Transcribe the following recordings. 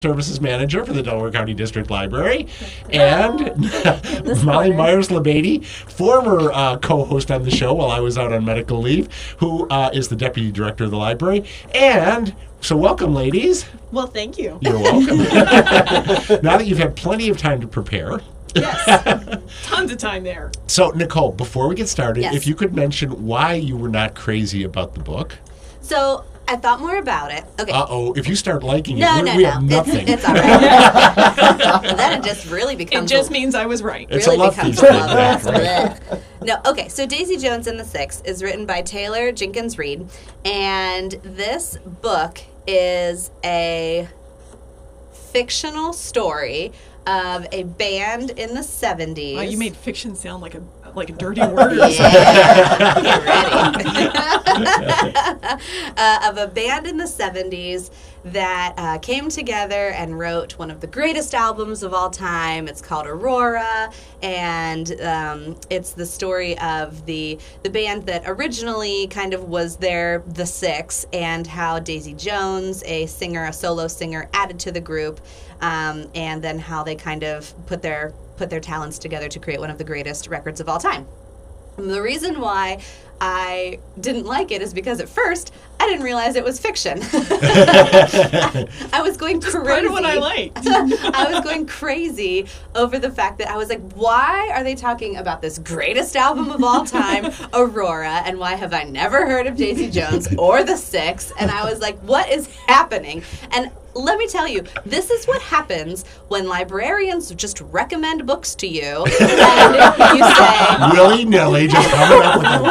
Services Manager for the Delaware County District Library, and Molly Myers-Labady, former co-host on the show while I was out on medical leave, who is the Deputy Director of the library. And so welcome, ladies. Well, thank you. You're welcome. Now that you've had plenty of time to prepare. Yes, tons of time there. So, Nicole, before we get started, Yes. if you could mention why you were not crazy about the book. So I thought more about it. Okay. Uh-oh, if you start liking it, No. we have nothing. It's all right. Then it just really becomes. It just means I was right. It's really a love becomes feast. a love Exactly. fest. No, okay. So Daisy Jones and the Six is written by Taylor Jenkins Reid, and this book is a fictional story of a band in the 70s. Wow, you made fiction sound like a dirty word. Yeah, get ready. Of a band in the 70s that came together and wrote one of the greatest albums of all time. It's called Aurora, and it's the story of the band that originally kind of was the Six, and how Daisy Jones, a solo singer, added to the group, and then how they kind of put their talents together to create one of the greatest records of all time. And the reason why I didn't like it is because at first I didn't realize it was fiction. I was going crazy. Part of what I liked. I was going crazy over the fact that I was like, why are they talking about this greatest album of all time, Aurora, and why have I never heard of Daisy Jones or the Six? And I was like, what is happening? And let me tell you, this is what happens when librarians just recommend books to you, and you say, willy-nilly, just coming up with them.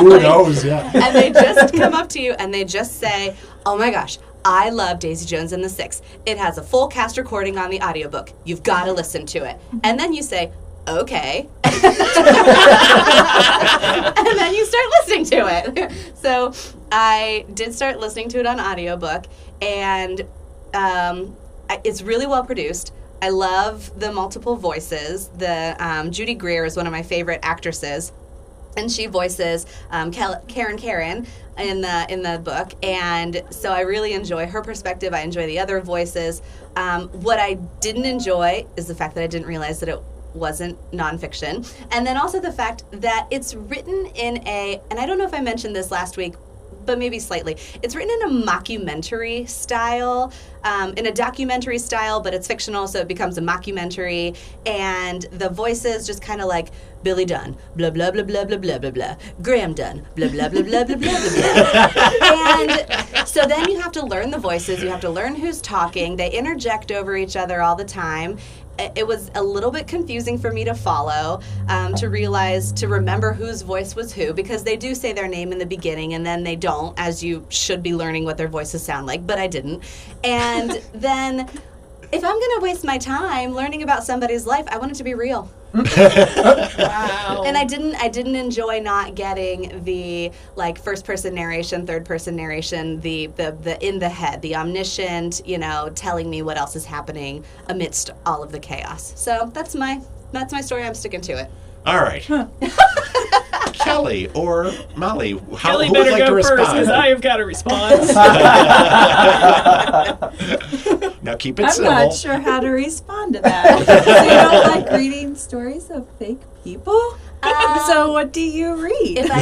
Who knows, yeah. and they just come up to you and they just say, oh my gosh, I love Daisy Jones and the Six. It has a full cast recording on the audiobook. You've got to listen to it. And then you say, okay. And then you start listening to it. So I did start listening to it on audiobook, and it's really well produced. I love the multiple voices. Judy Greer is one of my favorite actresses, and she voices Karen in the book, and so I really enjoy her perspective. I enjoy the other voices. What I didn't enjoy is the fact that I didn't realize that it wasn't nonfiction, and then also the fact that it's written in and I don't know if I mentioned this last week, but maybe slightly. It's written in a mockumentary style, in a documentary style, but it's fictional, so it becomes a mockumentary. And the voices just kind of like Billy Dunn, blah, blah, blah, blah, blah, blah, blah, blah. Graham Dunn, blah, blah, blah, blah, blah, blah, blah, blah. And so then you have to learn the voices. You have to learn who's talking. They interject over each other all the time. It was a little bit confusing for me to follow, to remember whose voice was who, because they do say their name in the beginning and then they don't, as you should be learning what their voices sound like, but I didn't. And then if I'm going to waste my time learning about somebody's life, I want it to be real. Wow. And I didn't enjoy not getting the first person narration, third person narration, the in the head, the omniscient, telling me what else is happening amidst all of the chaos. So that's my story. I'm sticking to it. All right. Huh. Kelly or Molly, Kelly who better would like to go first, respond? because I have got a response. Now keep it I'm simple. not sure how to respond to that. So you don't like reading stories of fake people? So what do you read? If I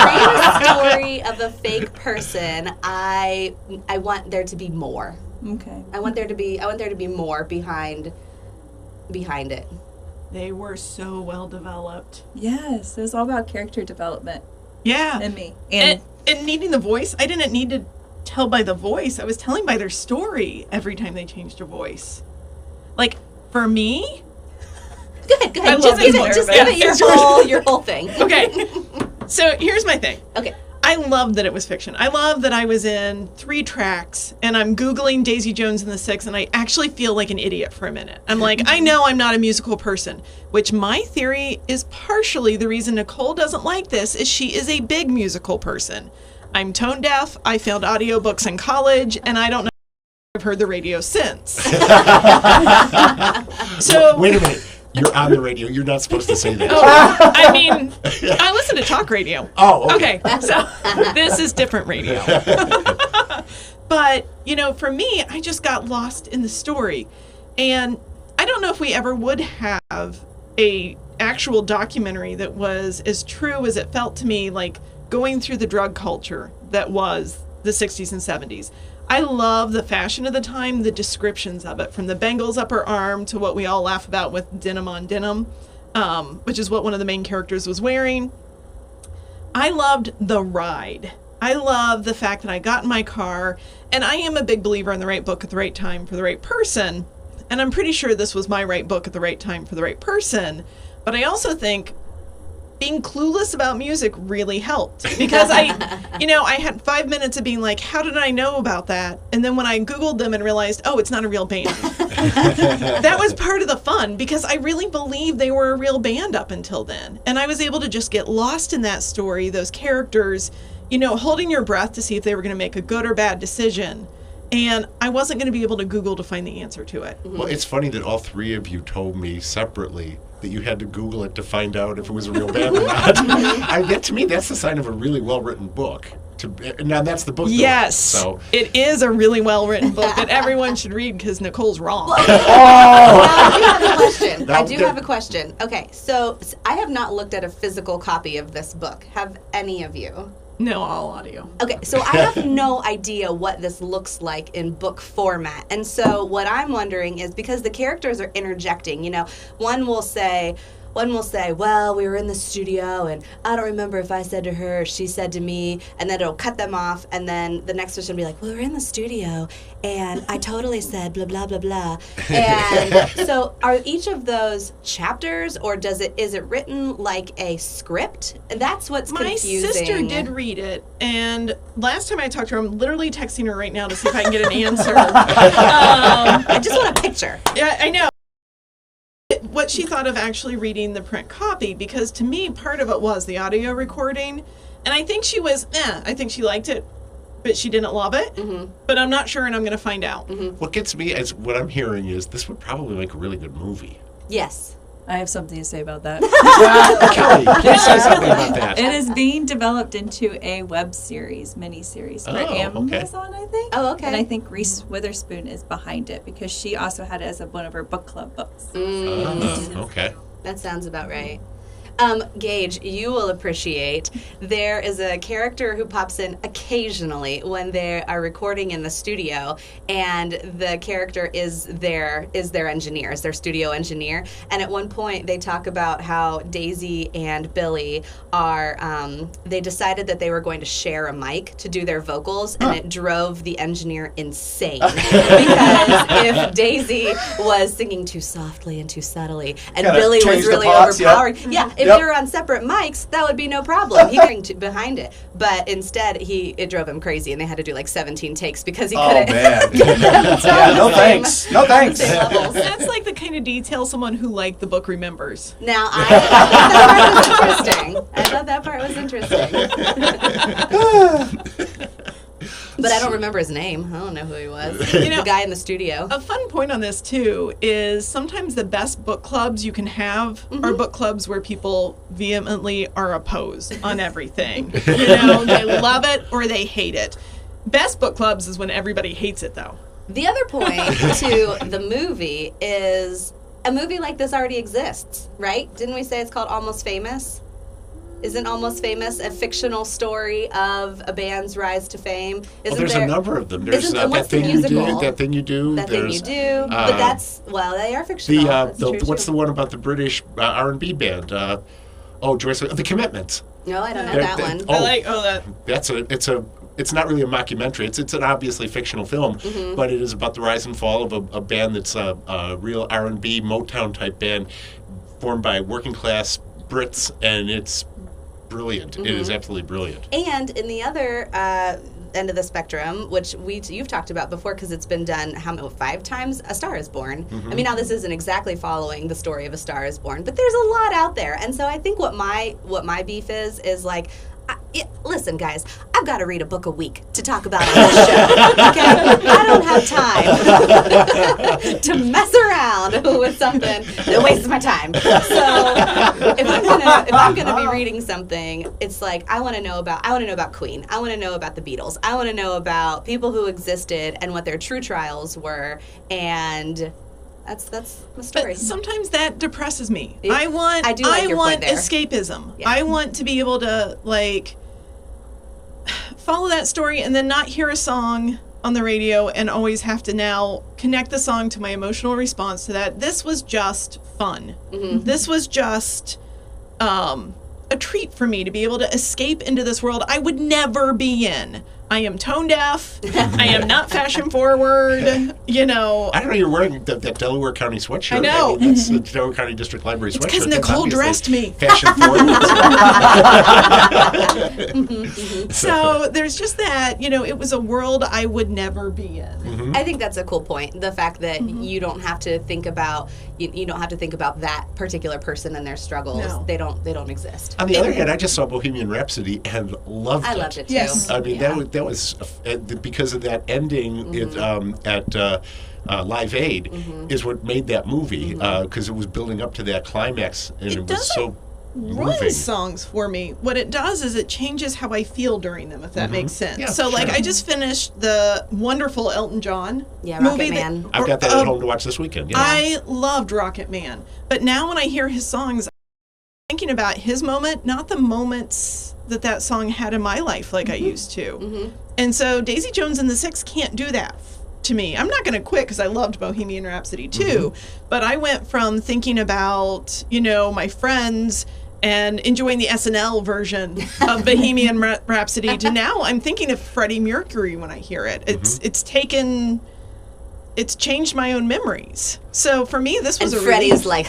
read a story of a fake person, I want there to be more. Okay. I want there to be more behind it. They were so well developed. Yes, it was all about character development Yeah. in me. And needing the voice, I didn't need to tell by the voice. I was telling by their story every time they changed their voice. Like, for me... Go ahead. I love Just give this it your whole thing. Okay. So here's my thing. Okay. I love that it was fiction. I love that I was in 3 tracks and I'm Googling Daisy Jones and the Six, and I actually feel like an idiot for a minute. I'm like, I know I'm not a musical person, which my theory is partially the reason Nicole doesn't like this is she is a big musical person. I'm tone deaf. I failed audiobooks in college, and I don't know if I've heard the radio since. So Wait a minute. You're on the radio. You're not supposed to say that. Oh, I mean, I listen to talk radio. Oh, okay. Okay, so this is different radio. But, for me, I just got lost in the story. And I don't know if we ever would have a actual documentary that was as true as it felt to me, like going through the drug culture that was the 60s and 70s. I love the fashion of the time, the descriptions of it, from the Bengals upper arm to what we all laugh about with denim on denim, which is what one of the main characters was wearing. I loved the ride. I love the fact that I got in my car, and I am a big believer in the right book at the right time for the right person. And I'm pretty sure this was my right book at the right time for the right person. But I also think being clueless about music really helped, because I had 5 minutes of being like, how did I know about that? And then when I Googled them and realized, oh, it's not a real band. That was part of the fun, because I really believed they were a real band up until then. And I was able to just get lost in that story, those characters, holding your breath to see if they were going to make a good or bad decision. And I wasn't going to be able to Google to find the answer to it. Well, it's funny that all three of you told me separately that you had to Google it to find out if it was a real band or not. To me, that's the sign of a really well-written book. Now, that's the book. Yes. So it is a really well-written book that everyone should read, because Nicole's wrong. Now, I do have a question. Okay, so I have not looked at a physical copy of this book. Have any of you? No, all audio. Okay, so I have no idea what this looks like in book format. And so what I'm wondering is, because the characters are interjecting, one will say, well, we were in the studio, and I don't remember if I said to her or she said to me, and then it'll cut them off, and then the next person will be like, we were in the studio, and I totally said blah, blah, blah, blah. And so are each of those chapters, or is it written like a script? And that's what's confusing. My sister did read it, and last time I talked to her, I'm literally texting her right now to see if I can get an answer. I just want a picture. Yeah, I know. What she thought of actually reading the print copy, because to me, part of it was the audio recording. And I think she was, I think she liked it, but she didn't love it. Mm-hmm. But I'm not sure, and I'm going to find out. Mm-hmm. What gets me is what I'm hearing is this would probably make a really good movie. Yes. I have something to say about that. Kelly, please say something about that. It is being developed into a web series, mini-series for Amazon, I think. Oh, okay. And I think Reese Witherspoon is behind it, because she also had it as one of her book club books. Okay. That sounds about right. Gage, you will appreciate, there is a character who pops in occasionally when they are recording in the studio, and the character is their engineer, is their studio engineer. And at one point they talk about how Daisy and Billy are, they decided that they were going to share a mic to do their vocals, and it drove the engineer insane. Because if Daisy was singing too softly and too subtly, and Billy was really overpowering, if they were on separate mics, that would be no problem. He couldn't behind it, but instead it drove him crazy, and they had to do like 17 takes because he couldn't. Oh man! No thanks. That's like the kind of detail someone who liked the book remembers. Now I thought that part was interesting. But I don't remember his name. I don't know who he was. The guy in the studio. A fun point on this, too, is sometimes the best book clubs you can have are book clubs where people vehemently are opposed on everything. They love it or they hate it. Best book clubs is when everybody hates it, though. The other point to the movie is a movie like this already exists, right? Didn't we say it's called Almost Famous? Isn't Almost Famous a fictional story of a band's rise to fame? There's a number of them. There's That Thing You Do. That Thing You Do. But that's, they are fictional. What's the one about the British R&B band? Joyce, The Commitments. No, I don't know that one. It's not really a mockumentary. It's an obviously fictional film, but it is about the rise and fall of a band that's a real R&B Motown type band formed by working class Brits, and it's brilliant. It is absolutely brilliant. And in the other end of the spectrum, which you've talked about before because it's been done 5 times, A Star is Born. I mean, now this isn't exactly following the story of A Star is Born, but there's a lot out there. And so I think what my beef is like, listen, guys, I've got to read a book a week to talk about on this show. Okay, I don't have time. to mess around with something that wastes my time. So if I'm gonna be reading something, it's like I want to know about Queen. I want to know about the Beatles. I want to know about people who existed and what their true trials were, and that's my story. But sometimes that depresses me. Yeah. I want your point there. escapism. Yeah. I want to be able to like follow that story and then not hear a song on the radio and always have to now connect the song to my emotional response to that. This was just fun. Mm-hmm. This was just a treat for me to be able to escape into this world I would never be in. I am tone deaf. I am not fashion forward. You know. I don't know. You're wearing that Delaware County sweatshirt. I know. That's the Delaware County District Library sweatshirt. Because That's Nicole obviously dressed me. Fashion forward. So there's just that. You know, it was a world I would never be in. I think that's a cool point. The fact that you don't have to think about you don't have to think about that particular person and their struggles. No. They don't exist. On the other hand, I just saw Bohemian Rhapsody and loved it. I loved it too. Yes. I mean, that was because of that ending at Live Aid is what made that movie because it was building up to that climax and it was so Run moving. songs for me. What it does is it changes how I feel during them, if that makes sense. Yeah, so, like, sure. I just finished the wonderful Elton John Yeah, movie. Rocket Man. I've got that at home to watch this weekend. Yeah. I loved Rocket Man. But now when I hear his songs, I'm thinking about his moment, not the moments that song had in my life like I used to. And so Daisy Jones and the Six can't do that to me. I'm not going to quit because I loved Bohemian Rhapsody too. But I went from thinking about, you know, my friends and enjoying the SNL version of Bohemian Rhapsody to now I'm thinking of Freddie Mercury when I hear it. It's changed my own memories. So for me, this was And a Freddie's relief. like,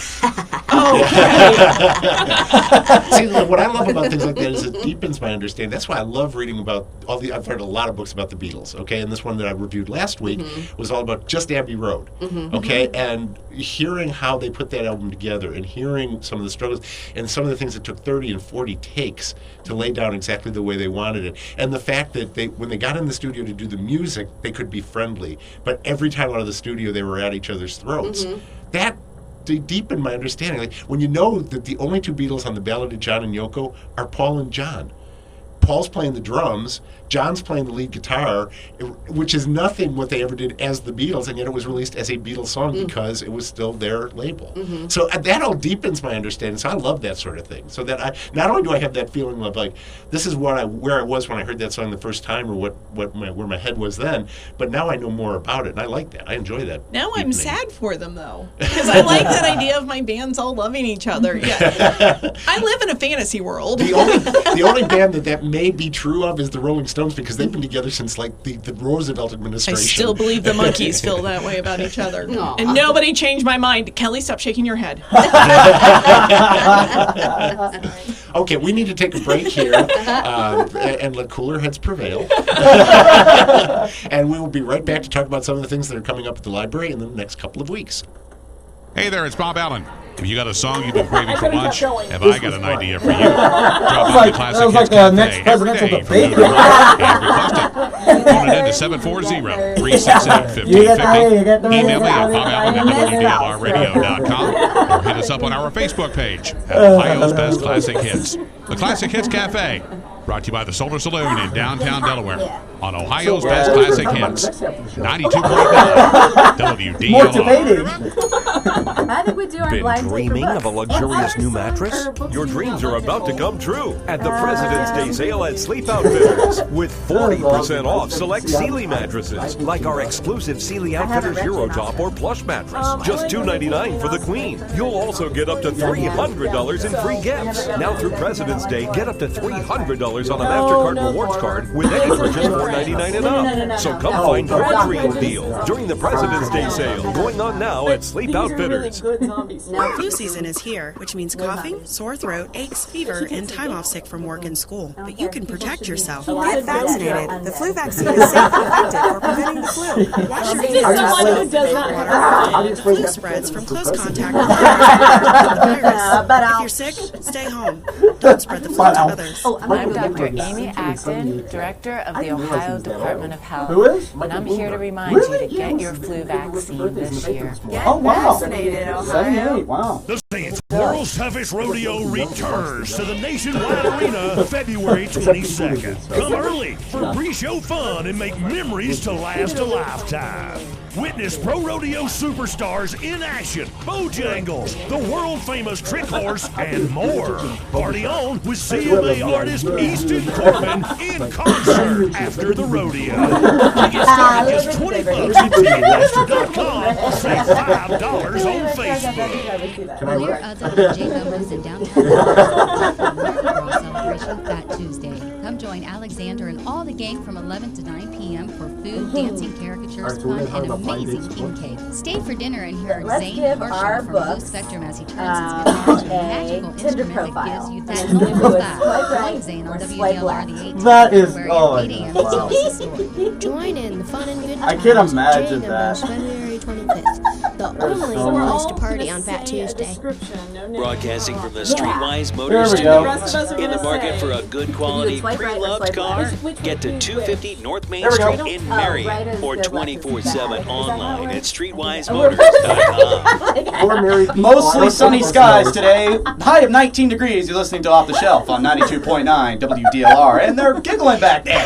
See, what I love about things like that is it deepens my understanding. That's why I love reading about I've read a lot of books about the Beatles, okay? And this one that I reviewed last week was all about just Abbey Road, okay? And hearing how they put that album together and hearing some of the struggles and some of the things that took 30 and 40 takes to lay down exactly the way they wanted it. And the fact that when they got in the studio to do the music, they could be friendly. But every time out of the studio, they were at each other's throats. That deepened my understanding. Like when you know that the only two Beatles on the Ballad of John and Yoko are Paul and John. Paul's playing the drums, John's playing the lead guitar, which is nothing what they ever did as the Beatles, and yet it was released as a Beatles song because it was still their label. So that all deepens my understanding. So I love that sort of thing. So that not only do I have that feeling of like this is where I was when I heard that song the first time, or where my head was then, but now I know more about it, and I like that. I enjoy that. Now deepening. I'm sad for them, though, because I like that idea of my bands all loving each other. Yeah. I live in a fantasy world. The only band that may be true of is the Rolling Stones because they've been together since like the Roosevelt I administration. still believe the monkeys feel that way about each other. Aw. And nobody changed my mind. Kelly, stop shaking your head. Okay, we need to take a break here and let cooler heads prevail. And we will be right back to talk about some of the things that are coming up at the library in the next couple of weeks. Hey there, it's Bob Allen. Have you got a song you've been craving for lunch? Have I got an idea for you? Drop by the Classic Hits Cafe next every presidential day from debate. noon to 1 and request it. Phone it in to 740-368-1550. Email me at boballen@wdlrradio.com or hit us up on our Facebook page at Ohio's Best Classic Hits. The Classic Hits Cafe, brought to you by the Solar Saloon in downtown Delaware on Ohio's Best Classic Hits, 92.9 WDLR. I think we do our Been blind dreaming of a luxurious new mattress? Your dreams are about to come true at the President's Day sale at Sleep Outfitters with 40% off select Sealy mattresses, like our exclusive Sealy Outfitters Eurotop or Plush mattress, just $299 for the Queen. You'll also get up to $300 in free gifts. Now through President's Day, get up to $300 on a MasterCard rewards card with any purchase $499 and up. So come find your dream deal during the President's Day sale going on now at Sleep Outfitters. zombies. Flu season is here, which means coughing, sore throat, aches, fever, and time off sick from work and school. But you can protect yourself. Get vaccinated. The flu vaccine is safe and effective for preventing the flu. Wash your hands. Someone who does not have a The flu spreads from close contact with the virus. If you're sick, stay home. Don't spread the flu to others. I'm Dr. Amy Acton, Director of the Ohio Department of Health. Who is? And I'm here to remind you to get your flu vaccine this year. Oh, wow. Vaccinated, Ohio. 78, wow. The Saints World's Toughest Rodeo returns to the Nationwide Arena February 22nd. Come early for pre-show fun and make memories to last a lifetime. Witness pro rodeo superstars in action, Bojangles, the world-famous Trick Horse, and more. Party on with CMA artist Easton Corman in concert after the rodeo. Tickets start at just $20 at Ticketmaster.com or save $5 on Facebook. We're WJ Numbers in downtown Mardi Gras celebration Fat Tuesday. Come join Alexander and all the gang from 11 to 9 p.m. for food, dancing, caricatures, fun, and amazing king cake. Stay for dinner and hear Zane Harshaw from Blue Spectrum as he turns his guitar to a magical instrument that gives you that moment back. Join Zane on WDLR the 18th. That is, February oh at 8 my a.m. God, wow. Join in the fun and good I times. can't imagine J that. Numbers, February 25th. The only so place to party on Fat Tuesday. Broadcasting from the Streetwise There Motors we Studio. go. In the market for a good quality pre-loved car? Get to 250 North Main Street in Marion or 24/7 online at streetwisemotors.com. Mostly sunny skies today. High of 19 degrees. You're listening to Off the Shelf on 92.9 WDLR. And they're giggling back there.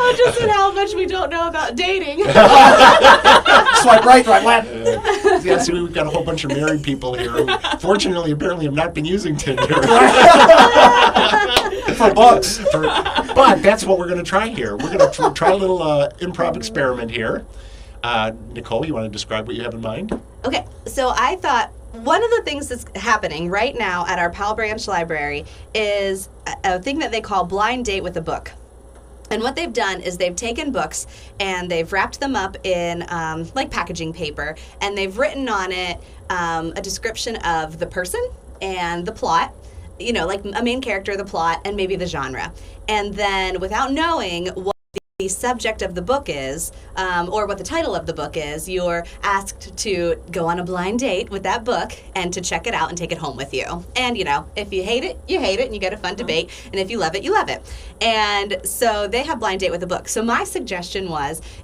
Oh, just in how much we don't know about dating. Swipe right, swipe left. Yeah, see, we've got a whole bunch of married people here who, fortunately, apparently have not been using Tinder. For books. But that's what we're going to try here. We're going to try a little improv experiment here. Nicole, you want to describe what you have in mind? Okay, so I thought one of the things that's happening right now at our Powell Branch Library is a thing that they call blind date with a book. And what they've done is they've taken books and they've wrapped them up in like packaging paper, and they've written on it a description of the person and the plot, you know, like a main character, the plot, and maybe the genre. And then without knowing what the subject of the book is, or what the title of the book is, you're asked to go on a blind date with that book and to check it out and take it home with you. And, you know, if you hate it, you hate it, and you get a fun debate. And if you love it, you love it. And so they have blind date with a book. So my suggestion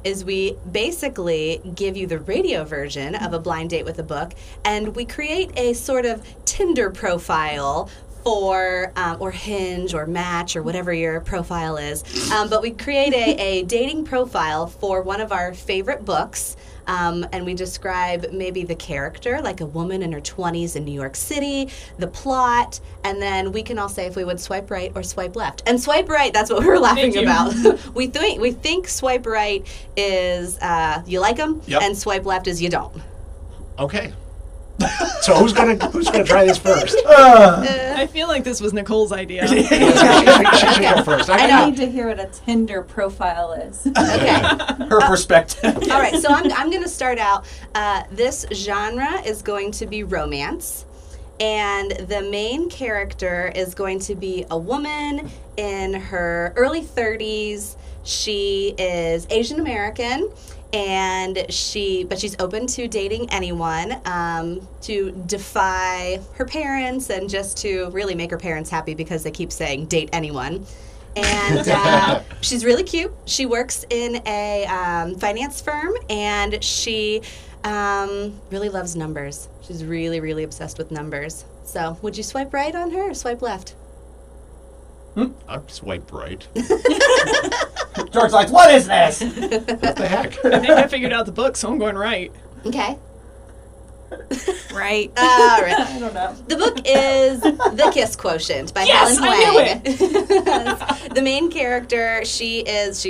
is we basically give you the radio version of a blind date with a book, and we create a sort of Tinder profile for, or Hinge or Match or whatever your profile is. But we create a dating profile for one of our favorite books. And we describe maybe the character, like a woman in her 20s in New York City, the plot, and then we can all say if we would swipe right or swipe left. And swipe right, that's what we were laughing about. we think swipe right is you like them, Yep. and swipe left is you don't. Okay. So who's gonna try this first? I feel like this was Nicole's idea. She should go first. I need to hear what a Tinder profile is. Okay. Her perspective. All right, so I'm going to start out. This genre is going to be romance, and the main character is going to be a woman in her early 30s. She is Asian American, but she's open to dating anyone, to defy her parents and just to really make her parents happy because they keep saying date anyone. And she's really cute. She works in a finance firm, and she really loves numbers. She's really, really obsessed with numbers. So would you swipe right on her or swipe left? I'll swipe right. George's like, what is this? What the heck? I think I figured out the book, so I'm going right. Okay. Right. All right. I don't know. The book is The Kiss Quotient by Yes, Helen I knew Wang. The main character, she is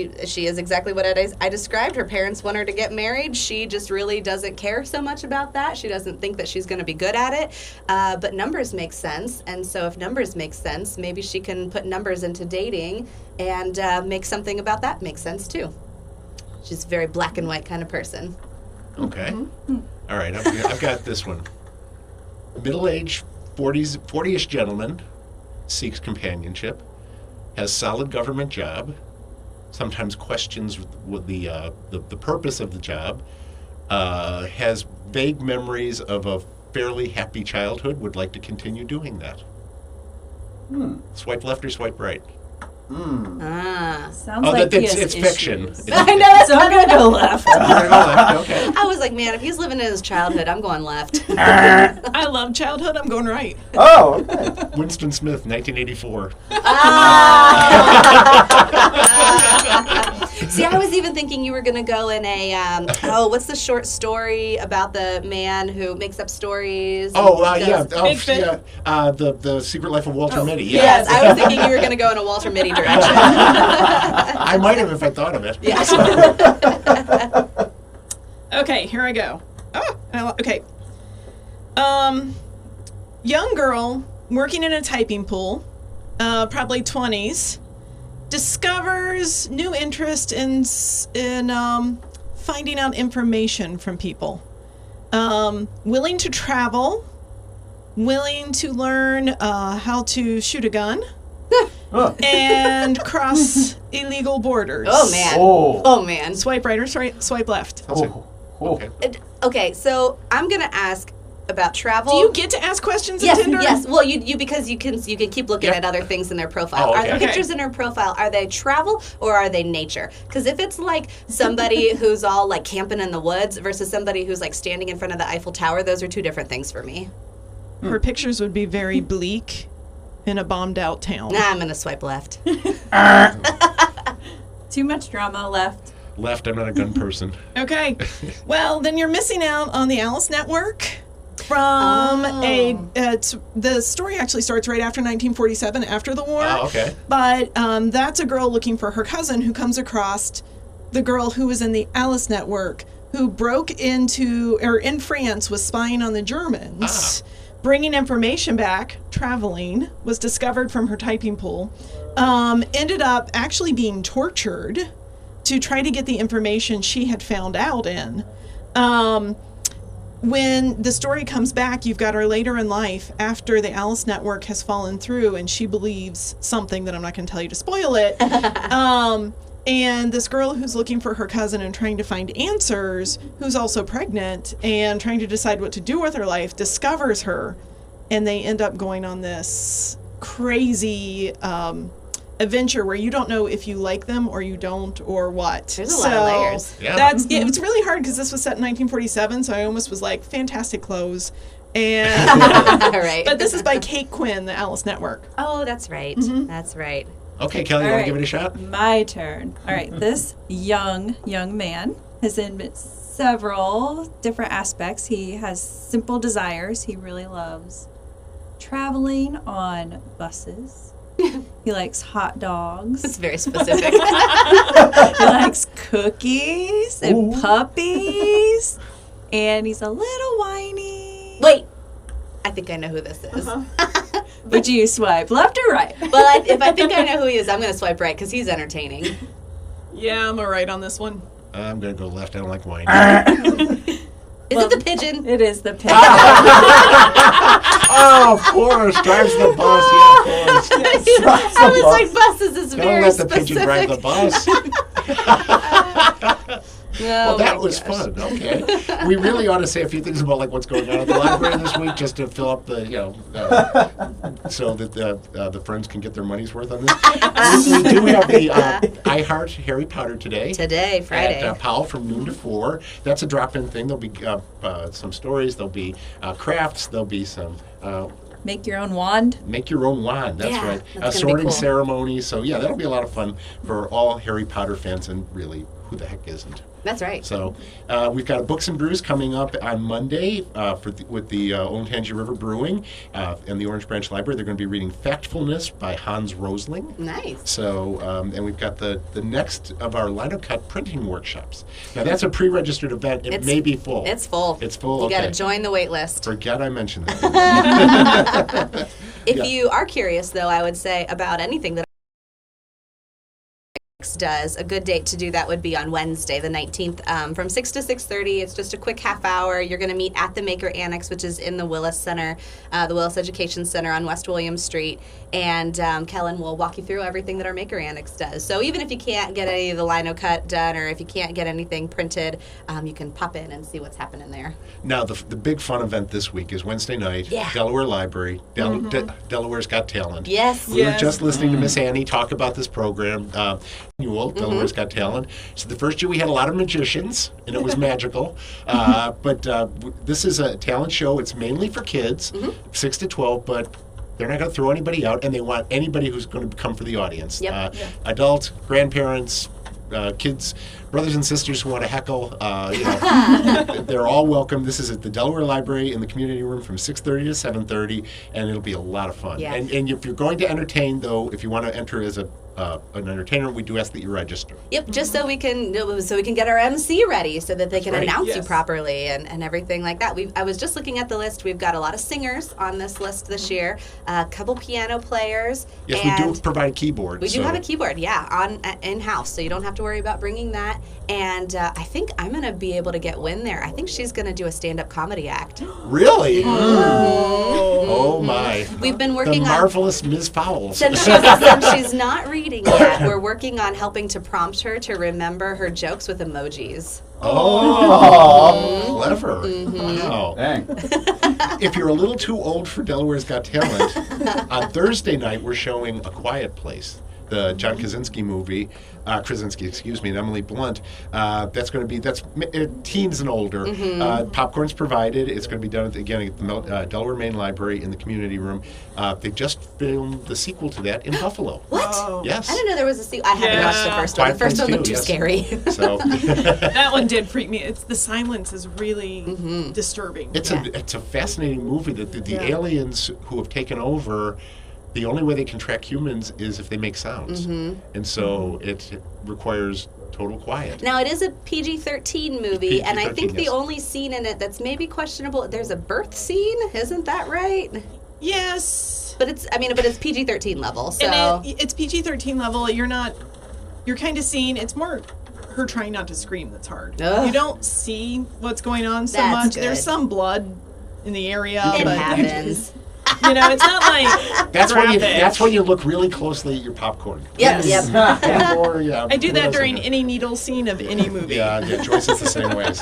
exactly what I described. Her parents want her to get married. She just really doesn't care so much about that. She doesn't think that she's going to be good at it. But numbers make sense, and so if numbers make sense, maybe she can put numbers into dating and make something about that make sense too. She's a very black and white kind of person. Okay. All right, I've got this one. Middle-aged, 40-ish gentleman seeks companionship, has solid government job, sometimes questions with the purpose of the job, has vague memories of a fairly happy childhood, would like to continue doing that. Swipe left or swipe right? Sounds like it's fiction. I know. So I'm going to go left. Okay. I was like, man, if he's living in his childhood, I'm going left. I love childhood. I'm going right. Oh, okay. Winston Smith, 1984. See, I was even thinking you were going to go in a, what's the short story about the man who makes up stories? The Secret Life of Walter Mitty. Yeah. Yes, I was thinking you were going to go in a Walter Mitty direction. I might have if I thought of it. Yes. Okay, here I go. Okay. Young girl working in a typing pool, probably 20s, discovers new interest in finding out information from people. Willing to travel, willing to learn how to shoot a gun, and cross illegal borders. Oh, man. Oh, man. Swipe right or swipe left. Okay. Okay, so I'm going to ask about travel. Do you get to ask questions in Yes, Tinder? yes. Well, you because you can keep looking at other things in their profile. Oh, okay. Are the pictures in her profile, are they travel or are they nature? Because if it's like somebody who's all like camping in the woods versus somebody who's like standing in front of the Eiffel Tower, those are two different things for me. Her pictures would be very bleak in a bombed out town. Nah, I'm going to swipe left. Too much drama left. Left, I'm not a gun person. Okay. Well, then you're missing out on the Alice Network. The story actually starts right after 1947, after the war. Oh, okay. But that's a girl looking for her cousin who comes across the girl who was in the Alice Network, who broke into, or in France, was spying on the Germans, bringing information back, traveling, was discovered from her typing pool, ended up actually being tortured to try to get the information she had found out in. When the story comes back, you've got her later in life after the Alice Network has fallen through and she believes something that I'm not going to tell you to spoil it. And this girl who's looking for her cousin and trying to find answers, who's also pregnant and trying to decide what to do with her life, discovers her. And they end up going on this crazy adventure where you don't know if you like them or you don't or what. There's a lot of layers. Yeah. It's really hard because this was set in 1947, so I almost was like, fantastic clothes. And Right. But this is by Kate Quinn, the Alice Network. Oh, that's right. Mm-hmm. That's right. Okay, Kelly, you All want to right. give it a shot? My turn. All right, this young man has in several different aspects. He has simple desires. He really loves traveling on buses. He likes hot dogs. That's very specific. He likes cookies and puppies. And he's a little whiny. Wait, I think I know who this is. Would you swipe left or right? Well, if I think I know who he is, I'm going to swipe right because he's entertaining. Yeah, I'm all right on this one. I'm going to go left. I don't like wine. Is it the pigeon? It is the pigeon. Oh, of course. Drives the bus. Yeah, of course. I was like, buses is Don't very let the specific. pigeon drive the bus. Well, Oh that my was gosh. fun. Okay, we really ought to say a few things about like what's going on at the library this week, just to fill up the so that the friends can get their money's worth on this. We do have the I Heart Harry Potter today. Today, Friday. At Powell from noon to 4. That's a drop-in thing. There'll be some stories. There'll be crafts. There'll be some. Make your own wand. Make your own wand. That's Yeah, right. that's A gonna be sorting cool. ceremony. So yeah, that'll be a lot of fun for all Harry Potter fans, and really, who the heck isn't? That's right. So we've got a Books and Brews coming up on Monday with the Olentangy River Brewing and the Orange Branch Library. They're going to be reading Factfulness by Hans Rosling. Nice. So, and we've got the next of our Linocut printing workshops. Now, that's a pre-registered event. It may be full. It's full. It's full. You Okay. got to join the wait list. Forget I mentioned that. If Yeah. you are curious, though, I would say about anything that Annex does. A good date to do that would be on Wednesday, the 19th, from 6 to 6:30. It's just a quick half hour. You're going to meet at the Maker Annex, which is in the Willis Center, the Willis Education Center on West William Street. And Kellen will walk you through everything that our Maker Annex does. So even if you can't get any of the lino cut done, or if you can't get anything printed, you can pop in and see what's happening there. Now, the big fun event this week is Wednesday night, Delaware Library, Delaware's Got Talent. Yes. We were just listening to Miss Annie talk about this program, Delaware's Got Talent. So the first year we had a lot of magicians, and it was magical. But this is a talent show. It's mainly for kids, 6 to 12, but they're not going to throw anybody out, and they want anybody who's going to come for the audience. Adults, grandparents, kids, brothers and sisters who want to heckle, they're all welcome. This is at the Delaware Library in the community room from 6:30 to 7:30, and it'll be a lot of fun. And if you're going to entertain, though, if you want to enter as an entertainer, we do ask that you register. Yep, just so we can get our MC ready, so that they can announce you properly and everything like that. I was just looking at the list. We've got a lot of singers on this list this year, a couple piano players. Yes, and we do provide a keyboard. We do have a keyboard, in house, so you don't have to worry about bringing that. And I think I'm going to be able to get Wynn there. I think she's going to do a stand-up comedy act. Really? Oh my! We've been working the marvelous Ms. Fowles. Since she's not reading yet, we're working on helping to prompt her to remember her jokes with emojis. Oh, clever. Mm-hmm. Wow. Dang. If you're a little too old for Delaware's Got Talent, on Thursday night we're showing A Quiet Place, the John Krasinski movie. And Emily Blunt. That's teens and older. Popcorn's provided. It's going to be done at the Delaware Main Library in the community room. They just filmed the sequel to that in Buffalo. What? Oh. Yes. I didn't know there was a sequel. I haven't watched the first one. The first one looked too scary. So that one did freak me. The silence is really disturbing. It's a fascinating movie that the aliens who have taken over. The only way they can track humans is if they make sounds. And so it requires total quiet. Now, it is a PG-13 movie, and I think the yes. only scene in it that's maybe questionable, there's a birth scene, isn't that right? Yes. But it's PG-13 level, so. And it's PG-13 level. You're kind of seeing, it's more her trying not to scream that's hard. Ugh. You don't see what's going on so That's much. good. There's some blood in the area. It but happens. It's not like that's when you look really closely at your popcorn. Yep. I do that during any needle scene of any movie. Yeah, Joyce is the same way.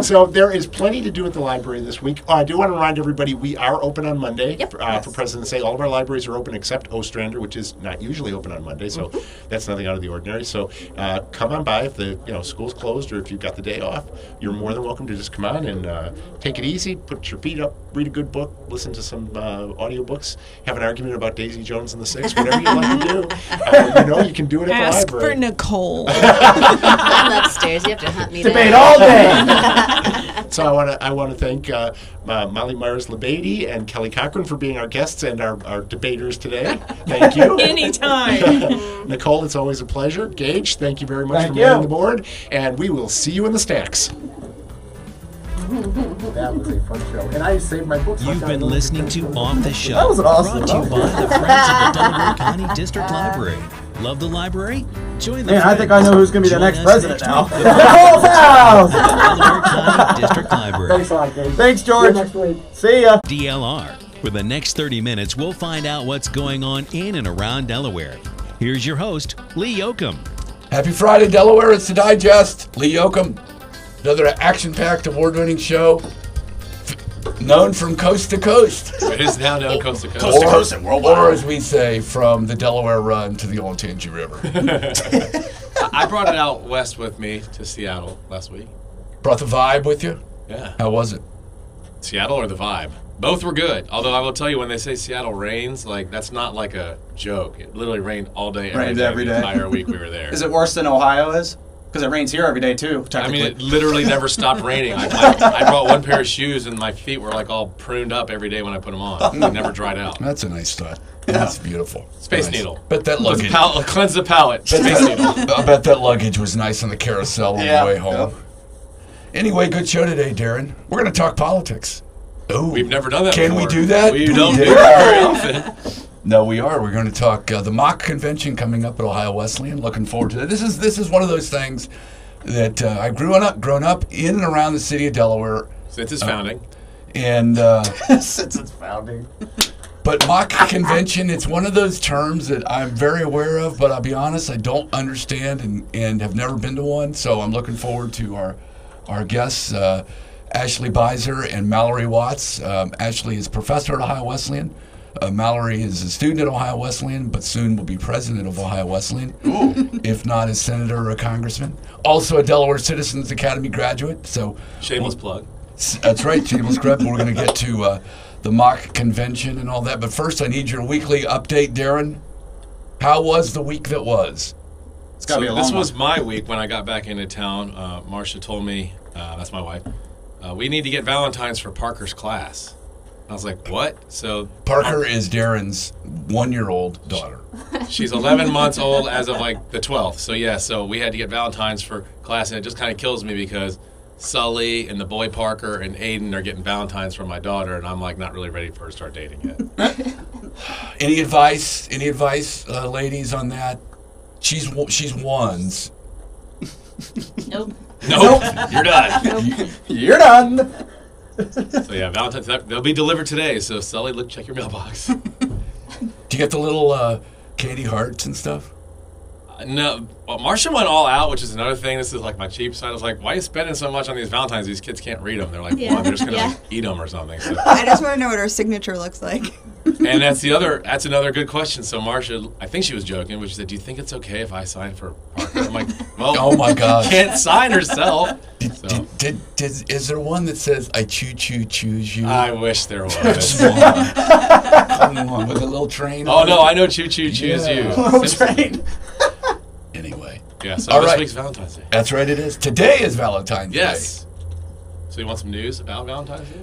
So there is plenty to do at the library this week. I do want to remind everybody we are open on Monday for President's Day. All of our libraries are open except Ostrander, which is not usually open on Monday. So that's nothing out of the ordinary. So come on by if the school's closed or if you've got the day off. You're more than welcome to just come on and take it easy. Put your feet up, read a good book, listen to some audiobooks, have an argument about Daisy Jones and the Six, whatever you like to do. You can do it at Ask the library. for Nicole. I'm upstairs. You have to hunt me down. Debate all day. So I want to thank Molly Myers-Labady and Kelly Cochran for being our guests and our debaters today. Thank you. Anytime. Nicole, it's always a pleasure. Gage, thank you very much for manning the board, and we will see you in the stacks. That was a fun show. And I saved my books. You've been listening to Off the Shelf. That was awesome. Brought to you by the Friends of the Delaware County District Library. Love the library? Join the Man, I think I know who's going to be the next president now. Full House! Delaware County District Library. Thanks a lot, Gage. Thanks, George. See you next week. See ya. DLR. For the next 30 minutes, we'll find out what's going on in and around Delaware. Here's your host, Lee Yoakum. Happy Friday, Delaware. It's The Digest. Lee Yoakum. Another action-packed, award-winning show, known from coast to coast. It is now known coast to coast. Coast to coast and worldwide. Or as we say, from the Delaware Run to the Olentangy River. I brought it out west with me to Seattle last week. Brought the vibe with you? Yeah. How was it? Seattle or the vibe? Both were good. Although I will tell you, when they say Seattle rains, that's not like a joke. It literally rained all day, every day. The entire week we were there. Is it worse than Ohio is? Because it rains here every day, too, technically. I mean, it literally never stopped raining. I brought one pair of shoes, and my feet were all pruned up every day when I put them on. They never dried out. That's a nice thought. Yeah. That's beautiful. Space nice. Needle. Bet that luggage. Cleanse the palate. Space Needle. I bet that luggage was nice on the carousel on the way home. Yep. Anyway, good show today, Darren. We're going to talk politics. Ooh. We've never done that Can before. we do that? We don't do that very often. No, we are. We're going to talk the mock convention coming up at Ohio Wesleyan. Looking forward to it. This is one of those things that I've grown up in and around the city of Delaware since its founding. And since its founding. But mock convention, it's one of those terms that I'm very aware of, but I'll be honest, I don't understand and have never been to one. So I'm looking forward to our guests, Ashley Beiser and Mallory Watts. Ashley is professor at Ohio Wesleyan. Mallory is a student at Ohio Wesleyan, but soon will be president of Ohio Wesleyan, if not as senator or a congressman. Also a Delaware Citizens Academy graduate. So shameless plug. That's right, shameless plug. We're going to get to the mock convention and all that. But first, I need your weekly update, Darren. How was the week that was? It's got to be a long This was one. my week when I got back into town. Marcia told me, that's my wife, we need to get Valentine's for Parker's class. I was like, what? So Parker is Darren's 1-year-old daughter. She's 11 months old as of like the 12th. So yeah, so we had to get Valentine's for class, and it just kind of kills me because Sully and the boy Parker and Aiden are getting Valentine's from my daughter, and I'm like not really ready for her to start dating yet. Any advice, ladies, on that? She's ones. Nope. You're done. You're done. So yeah, Valentine's, they'll be delivered today. So Sully, look, check your mailbox. Do you get the little candy hearts and stuff? No, well, Marcia went all out, which is another thing. This is like my cheap side. I was like, why are you spending so much on these Valentines? These kids can't read them. They're like, well, they're just going to like, eat them or something. So. I just want to know what her signature looks like. And that's another good question. So Marcia, I think she was joking, but she said, do you think it's okay if I sign for Parker? I'm like, well, oh my God. Can't sign herself. Is there one that says, I choose you? I wish there was. Come on, with a little train. Oh, no, I know choose you. Little train. Anyway. Yeah, so All this right. week's Valentine's Day. That's right, it is. Today is Valentine's Day. Yes. So you want some news about Valentine's Day?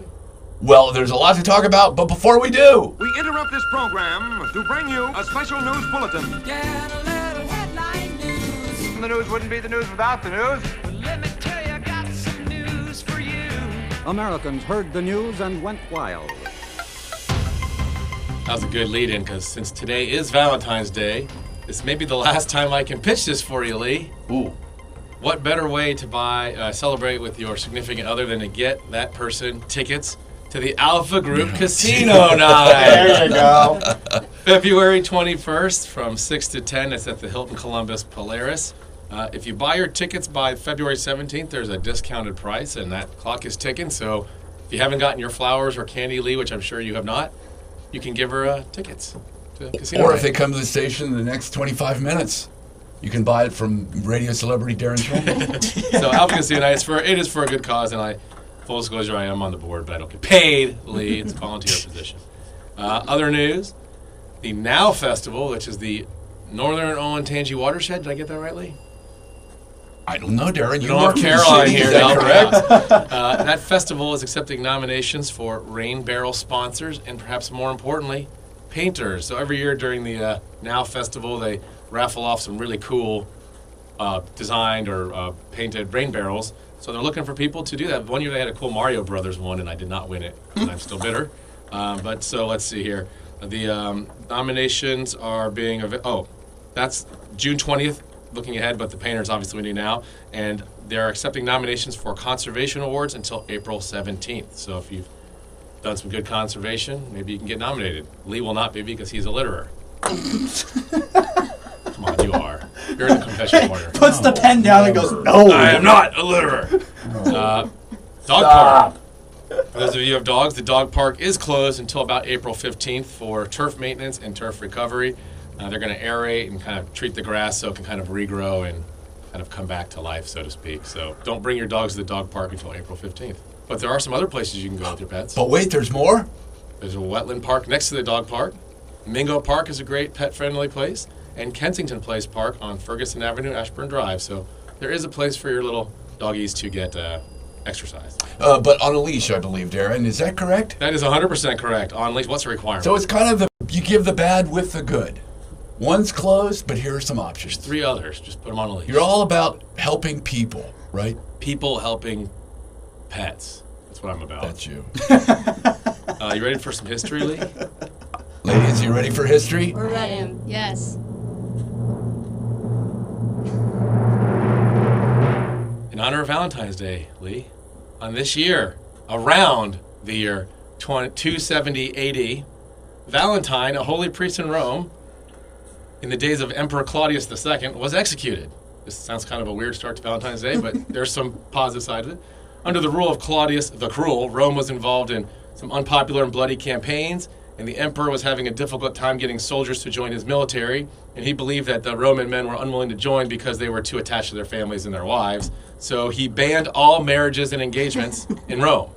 Well, there's a lot to talk about, but before we do, we interrupt this program to bring you a special news bulletin. Get a little headline news. The news wouldn't be the news without the news. But let me tell you, I got some news for you. Americans heard the news and went wild. That was a good lead-in, because since today is Valentine's Day, this may be the last time I can pitch this for you, Lee. Ooh. What better way to celebrate with your significant other than to get that person tickets to the Alpha Group Casino Night? There you go. February 21st from 6 to 10. It's at the Hilton Columbus Polaris. If you buy your tickets by February 17th, there's a discounted price, and that clock is ticking. So if you haven't gotten your flowers or candy, Lee, which I'm sure you have not, you can give her tickets to the casino. Or night. if they come to the station in the next 25 minutes, you can buy it from radio celebrity Darren Trumbull. So Alpha Casino Night, it is for a good cause, and full disclosure, I am on the board, but I don't get paid, Lee. It's a volunteer position. Other news, the Now Festival, which is the Northern Olentangy Watershed. Did I get that right, Lee? I don't know, Darren. You don't have Caroline here, no, correct? That festival is accepting nominations for rain barrel sponsors and perhaps more importantly, painters. So every year during the Now Festival, they raffle off some really cool designed or painted rain barrels. So they're looking for people to do that. One year they had a cool Mario Brothers one, and I did not win it, and I'm still bitter. But so let's see here. The nominations are being that's June 20th. Looking ahead, but the painters obviously we do now, and they're accepting nominations for conservation awards until April 17th. So if you've done some good conservation, maybe you can get nominated. Lee will not be because he's a litterer. Come on, you are. You're in the confession corner. Puts the pen down and goes, no. I am not a litterer. Dog park. For those of you who have dogs, the dog park is closed until about April 15th for turf maintenance and turf recovery. They're going to aerate and kind of treat the grass so it can kind of regrow and kind of come back to life, so to speak. So don't bring your dogs to the dog park until April 15th. But there are some other places you can go with your pets. But wait, there's more? There's a wetland park next to the dog park. Mingo Park is a great pet-friendly place. And Kensington Place Park on Ferguson Avenue, Ashburn Drive. So there is a place for your little doggies to get exercise. But on a leash, I believe, Darren. Is that correct? That is 100% correct. On leash, what's the requirement? So it's kind of you give the bad with the good. One's closed, but here are some options. There's 3 others. Just put them on a leash. You're all about helping people, right? People helping pets. That's what I'm about. That's you. You ready for some history, Lee? Ladies, you ready for history? We're ready. Yes. In honor of Valentine's Day, Lee, on this year, around the year 270 AD, Valentine, a holy priest in Rome, in the days of Emperor Claudius II, was executed. This sounds kind of a weird start to Valentine's Day, but there's some positive side of it. Under the rule of Claudius the Cruel, Rome was involved in some unpopular and bloody campaigns, and the emperor was having a difficult time getting soldiers to join his military, and he believed that the Roman men were unwilling to join because they were too attached to their families and their wives. So he banned all marriages and engagements in Rome.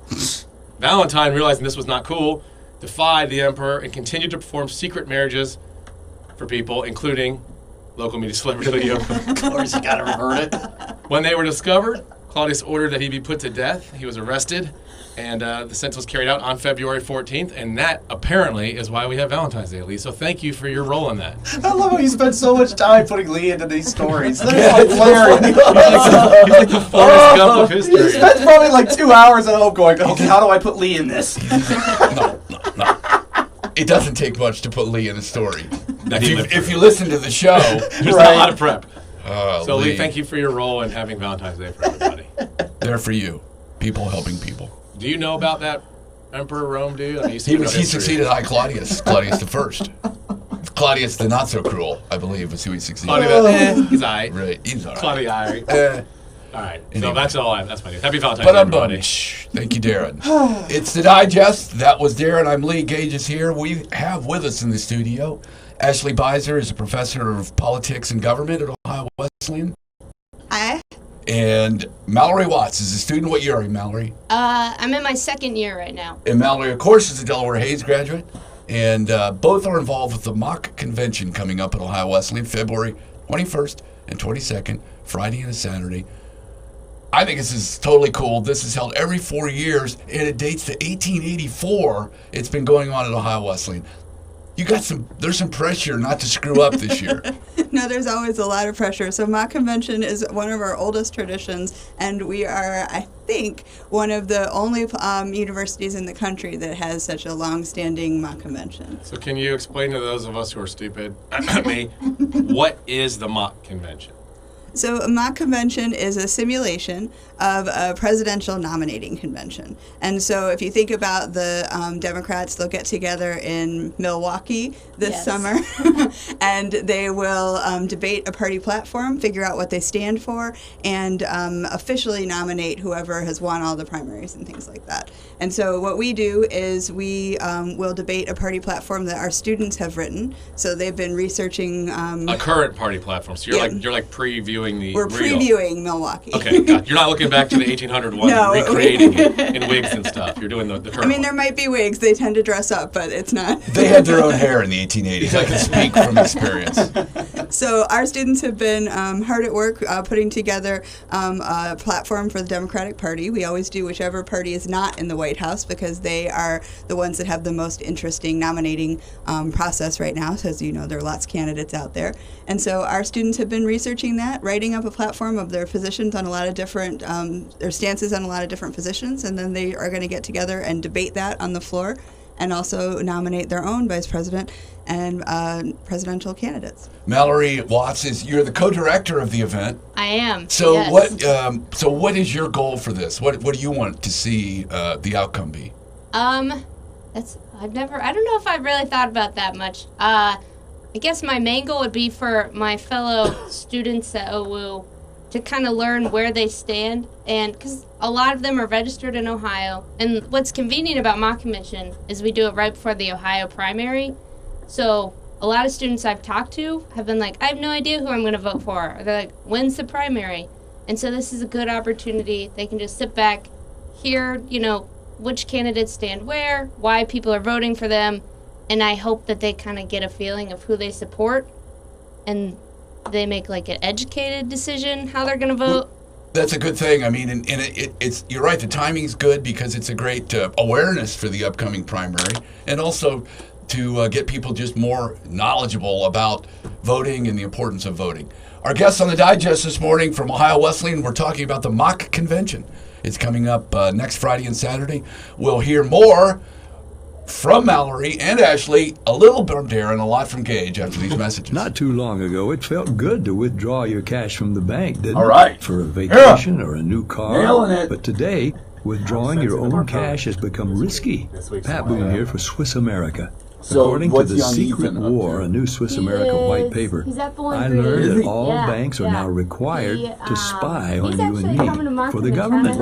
Valentine, realizing this was not cool, defied the emperor and continued to perform secret marriages for people, including local media celebrity Leo. Of course, you gotta revert it. When they were discovered, Claudius ordered that he be put to death. He was arrested, and the sentence was carried out on February 14th, and that apparently is why we have Valentine's Day, Lee. So thank you for your role in that. I love how you spend so much time putting Lee into these stories. That's He's hilarious. like the Forrest Gump of history. He spends probably like 2 hours at home going, okay, how do I put Lee in this? No. It doesn't take much to put Lee in a story. If you listen to the show, there's not a lot of prep. So Lee, Lee, thank you for your role in having Valentine's Day for everybody. They're for you. People helping people. Do you know about that Emperor Rome, dude? I mean, He succeeded Claudius I. Claudius the not so cruel, I believe, was who he succeeded. He's all right. Right, he's all right. Claudia, all right. All right. So Anyway. that's all. That's my news. Happy Valentine's But Day, everybody. Thank you, Darren. It's the Digest. That was Darren. I'm Lee. Gage is here. We have with us in the studio Ashley Beiser is a professor of politics and government at Ohio Wesleyan. Hi. And Mallory Watts is a student. What year are you, Mallory? I'm in my second year right now. And Mallory, of course, is a Delaware Hayes graduate. And both are involved with the mock convention coming up at Ohio Wesleyan, February 21st and 22nd, Friday and a Saturday. I think this is totally cool. This is held every 4 years, and it dates to 1884. It's been going on at Ohio Wesleyan. There's some pressure not to screw up this year. No, there's always a lot of pressure. So mock convention is one of our oldest traditions, and we are, I think, one of the only universities in the country that has such a long-standing mock convention. So can you explain to those of us who are stupid, me, what is the mock convention? So a mock convention is a simulation of a presidential nominating convention. And so if you think about the Democrats, they'll get together in Milwaukee this summer, and they will debate a party platform, figure out what they stand for, and officially nominate whoever has won all the primaries and things like that. And so what we do is we will debate a party platform that our students have written. So they've been researching a current party platform. So you're like previewing the We're real. previewing Milwaukee. Okay, you're not looking back to the 1800 one No. and recreating it in wigs and stuff. You're doing the current I mean, one. there might be wigs. They tend to dress up, but it's not. They had their own hair in the 1880s. I can speak from experience. So our students have been hard at work putting together a platform for the Democratic Party. We always do whichever party is not in the White House because they are the ones that have the most interesting nominating process right now. So as you know, there are lots of candidates out there. And so our students have been researching that, writing up a platform of their positions on a lot of different, their stances on a lot of different positions, and then they are going to get together and debate that on the floor and also nominate their own vice president and presidential candidates. Mallory Watts, you're the co-director of the event. I am. So yes. what is your goal for this? What do you want to see the outcome be? I don't know if I've really thought about that much. I guess my main goal would be for my fellow students at OWU to kind of learn where they stand, and because a lot of them are registered in Ohio, and what's convenient about mock convention is we do it right before the Ohio primary. So a lot of students I've talked to have been like, I have no idea who I'm going to vote for. Or they're like, when's the primary? And so this is a good opportunity. They can just sit back, hear, which candidates stand where, why people are voting for them, and I hope that they kind of get a feeling of who they support, and they make like an educated decision how they're going to vote. That's a good thing. I mean, and it's you're right. The timing's good because it's a great awareness for the upcoming primary, and also to get people just more knowledgeable about voting and the importance of voting. Our guests on the Digest this morning from Ohio Wesleyan, we're talking about the mock convention. It's coming up next Friday and Saturday. We'll hear more from Mallory and Ashley, a little from Darren, a lot from Gage after these messages. Not too long ago, it felt good to withdraw your cash from the bank, didn't All it? right. For a vacation or a new car. Nailing it. But today, withdrawing your own cash has become risky. Pat Boone here for Swiss America. So, According to what's the Young Secret Ethan up War, to? a new Swiss America white paper, I learned that all banks are now required to spy on you and me for the government,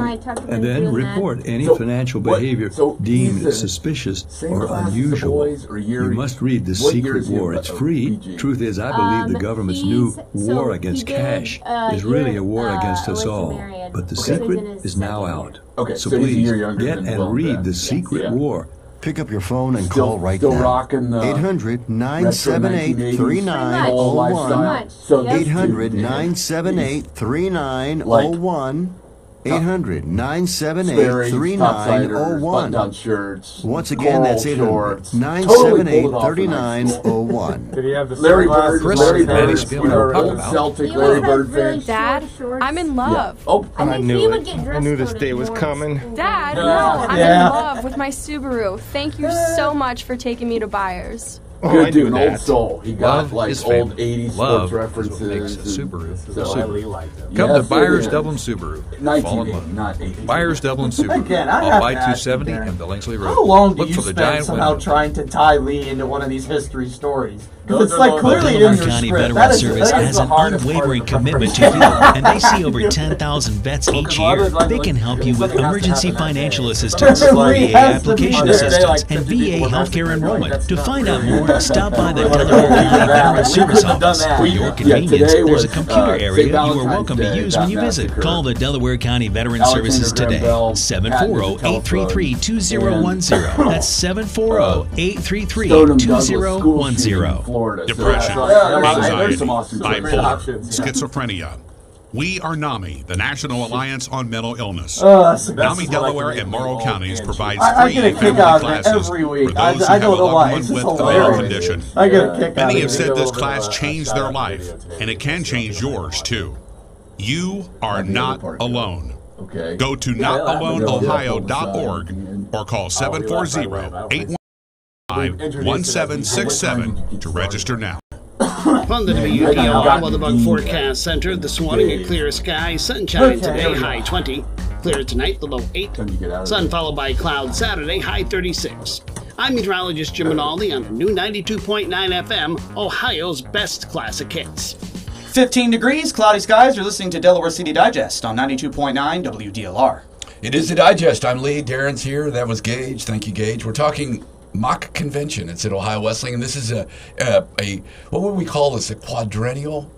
and then report any financial behavior deemed suspicious or unusual. You must read The Secret War. It's free. Truth is, I believe the government's new war against cash is really a war against us all. But the secret is now out. So please, get and read The Secret War. Pick up your phone and call right still now. rocking the 800-978-3901. So 800-978-3901. 800-978-3901. Button-down shirts. Once again, that's Totally 800-978-3901. Did he have the Larry Bird? Larry Bird. Spielman were talking Old about. Celtic Larry Bird fan. Dad, I'm in love. Oh, I knew it. I knew this day was coming. Dad, no, I'm in love with my Subaru. Thank you so much for taking me to Byers. Good dude, an old soul. He got Love like is old family. 80s Love sports is what makes references. a Subaru. So, Come yes, to Byers it is. Dublin Subaru. Fall in 1980, love. not 80. Byers Dublin Subaru. Again, I off have to I-270 ask you, and Billingsley Road. How long do Look you for the spend giant somehow window. trying to tie Lee into one of these history stories? Because Those it's are like those- clearly in Delaware your County script. Veteran Service that is has the an hardest part unwavering of the commitment to you, and they see over 10,000 vets each year. They can help you with emergency financial assistance, Lee VA has to be application there. assistance, and VA healthcare enrollment. To find out more, stop by the Delaware County Veteran Service Office. For your convenience, there's a computer area you are welcome to use when you visit. Call the Delaware County Veteran Services today, 740-833-2010. That's 740-833-2010. Depression, anxiety, bipolar, schizophrenia. We are NAMI, the National Alliance on Mental Illness. NAMI Delaware and Morrow counties provides I free get a kick family out of it classes every week. for those who I have a don't know loved why. one It's with just a mental hilarious. condition. I get a kick out Many of have it. said this class changed their life, and it can change yours too. You are not alone. Okay. Go to notaloneohio.org or call 740-815-1767 to register now. From the WDLR Weather Bug Forecast Center, this morning a clear sky, sunshine today, high 20. Clear tonight, the low 8. Sun followed by clouds Saturday, high 36. I'm meteorologist Jim Rinaldi on the new 92.9 FM, Ohio's best classic hits. 15 degrees, cloudy skies. You're listening to Delaware City Digest on 92.9 WDLR. It is the Digest. I'm Lee. Darren's here. That was Gage. Thank you, Gage. We're talking mock convention. It's at Ohio Wesleyan, and this is a what would we call this? A quadrennial.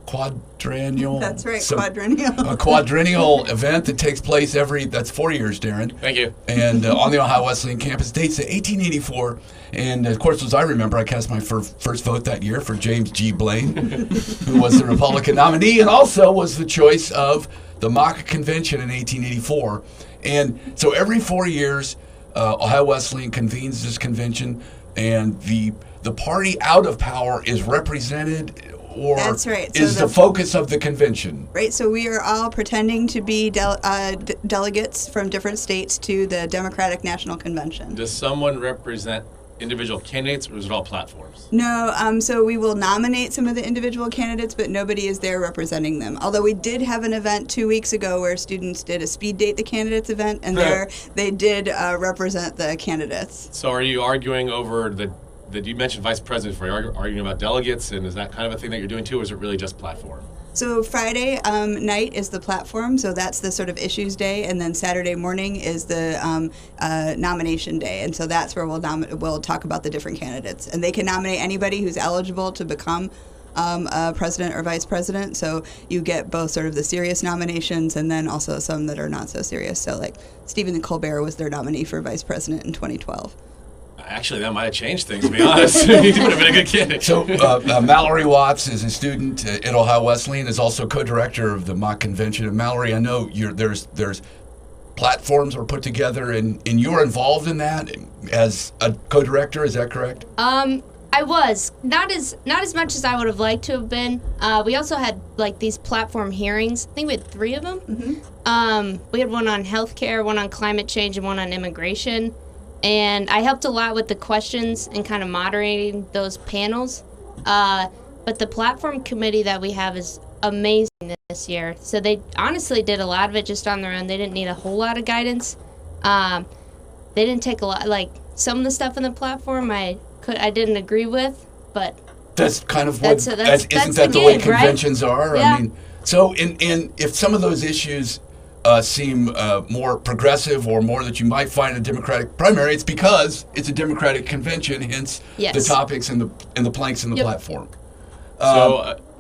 That's right, quadrennial. A quadrennial event that takes place that's 4 years, Darren. Thank you. And on the Ohio Wesleyan campus, dates to 1884. And of course, as I remember, I cast my first vote that year for James G. Blaine, who was the Republican nominee, and also was the choice of the mock convention in 1884. And so every 4 years, Ohio Wesleyan convenes this convention, and the party out of power is represented, or That's right. So is the focus of the convention. Right, so we are all pretending to be delegates from different states to the Democratic National Convention. Does someone represent individual candidates, or is it all platforms? No, so we will nominate some of the individual candidates, but nobody is there representing them. Although we did have an event 2 weeks ago where students did a speed date the candidates event, and there they did represent the candidates. So are you arguing over you mentioned vice president, are you arguing about delegates, and is that kind of a thing that you're doing too, or is it really just platform? So Friday night is the platform, so that's the sort of issues day, and then Saturday morning is the nomination day, and so that's where we'll talk about the different candidates, and they can nominate anybody who's eligible to become a president or vice president. So you get both sort of the serious nominations and then also some that are not so serious. So like Stephen Colbert was their nominee for vice president in 2012. Actually, that might have changed things, to be honest. He would have been a good candidate. So Mallory Watts is a student at Ohio Wesleyan, is also co-director of the mock convention. And Mallory, I know there's platforms are put together, and you're involved in that as a co-director. Is that correct? I was not as much as I would have liked to have been. We also had like these platform hearings. I think we had 3 of them. Mm-hmm. We had one on healthcare, one on climate change, and one on immigration. and I helped a lot with the questions and kind of moderating those panels. But the platform committee that we have is amazing this year. So they honestly did a lot of it just on their own. They didn't need a whole lot of guidance. They didn't take a lot, like some of the stuff in the platform I didn't agree with, but that's kind of what isn't that the way conventions are? Yeah. I mean, so in if some of those issues seem more progressive or more that you might find a Democratic primary, it's because it's a Democratic convention, hence the topics and the planks in the platform.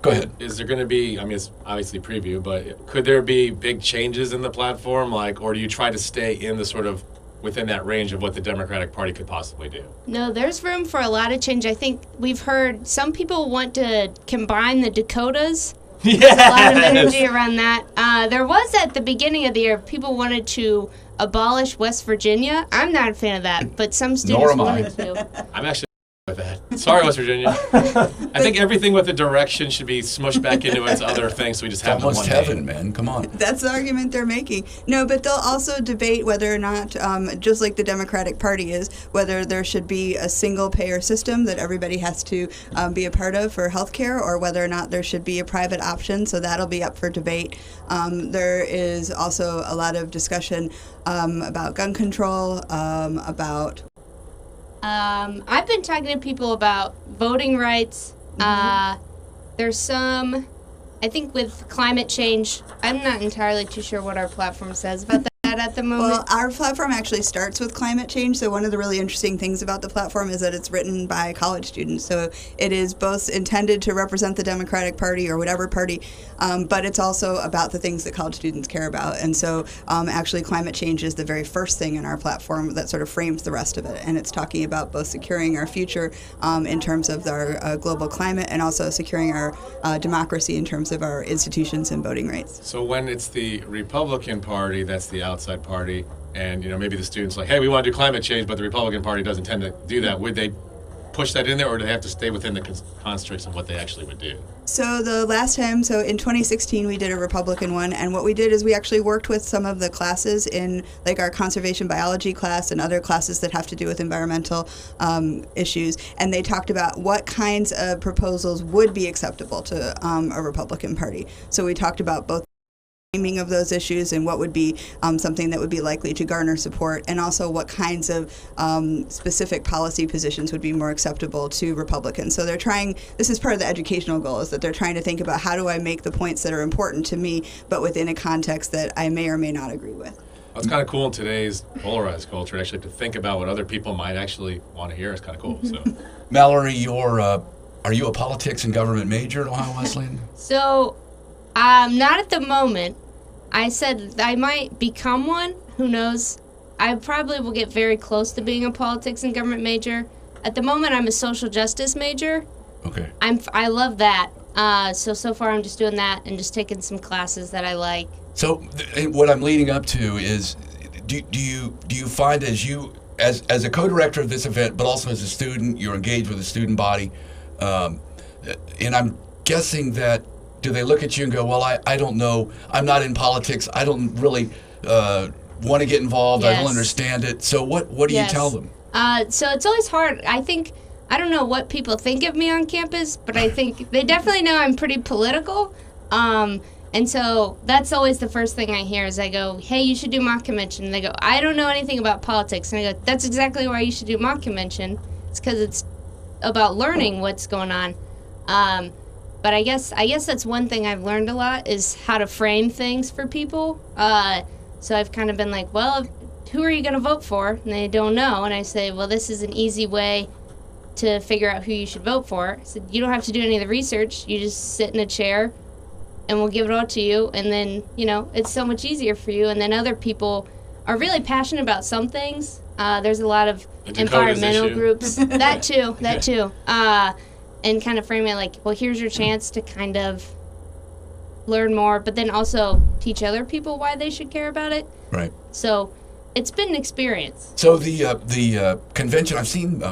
Go ahead. Is there going to be, I mean, it's obviously preview, but could there be big changes in the platform, or do you try to stay in the sort of within that range of what the Democratic Party could possibly do? No, there's room for a lot of change. I think we've heard some people want to combine the Dakotas. Yes! There's a lot of energy around that. There was at the beginning of the year, people wanted to abolish West Virginia. I'm not a fan of that, but some students wanted to. I'm actually with that. Sorry, West Virginia. I think everything with the direction should be smushed back into its other thing, so we just have almost one heaven, name. man. Come on. That's the argument they're making. No, but they'll also debate whether or not, just like the Democratic Party is, whether there should be a single-payer system that everybody has to be a part of for health care, or whether or not there should be a private option. So that'll be up for debate. There is also a lot of discussion about gun control, about... I've been talking to people about voting rights. There's some, I think with climate change, I'm not entirely too sure what our platform says about that at the moment. Well, our platform actually starts with climate change. So one of the really interesting things about the platform is that it's written by college students. So it is both intended to represent the Democratic Party or whatever party, but it's also about the things that college students care about. And so actually climate change is the very first thing in our platform that sort of frames the rest of it. And it's talking about both securing our future in terms of our global climate and also securing our democracy in terms of our institutions and voting rights. So when it's the Republican Party, that's the outside party, and maybe the students like, hey, we want to do climate change, but the Republican Party doesn't tend to do that. Would they push that in there, or do they have to stay within the constraints of what they actually would do? So the last time, so in 2016, we did a Republican one, and what we did is we actually worked with some of the classes in like our conservation biology class and other classes that have to do with environmental issues, and they talked about what kinds of proposals would be acceptable to a Republican Party. So we talked about both naming of those issues and what would be something that would be likely to garner support, and also what kinds of specific policy positions would be more acceptable to Republicans. So they're trying, this is part of the educational goal, is that they're trying to think about how do I make the points that are important to me, but within a context that I may or may not agree with. Well, it's kind of cool in today's polarized culture, actually, to think about what other people might actually want to hear. It's kind of cool. So, Mallory, are you a politics and government major at Ohio Wesleyan? So, not at the moment. I said I might become one. Who knows? I probably will get very close to being a politics and government major. At the moment, I'm a social justice major. Okay. I love that. So far I'm just doing that and just taking some classes that I like. So what I'm leading up to is, do you find as a co-director of this event, but also as a student, you're engaged with the student body, and I'm guessing that. Do they look at you and go, well, I don't know, I'm not in politics, I don't really want to get involved, I don't understand it. So what do you tell them? So it's always hard. I don't know what people think of me on campus, but I think they definitely know I'm pretty political. And so that's always the first thing I hear is I go, hey, you should do mock convention. And they go, I don't know anything about politics. And I go, that's exactly why you should do mock convention. It's because it's about learning what's going on. But I guess that's one thing I've learned a lot is how to frame things for people. So I've kind of been like, well, who are you going to vote for? And they don't know. And I say, well, this is an easy way to figure out who you should vote for. I said, you don't have to do any of the research. You just sit in a chair and we'll give it all to you. And then, it's so much easier for you. And then other people are really passionate about some things. There's a lot of environmental groups. That too. And kind of frame it like, well, here's your chance to kind of learn more, but then also teach other people why they should care about it. Right. So it's been an experience. So the convention, I've seen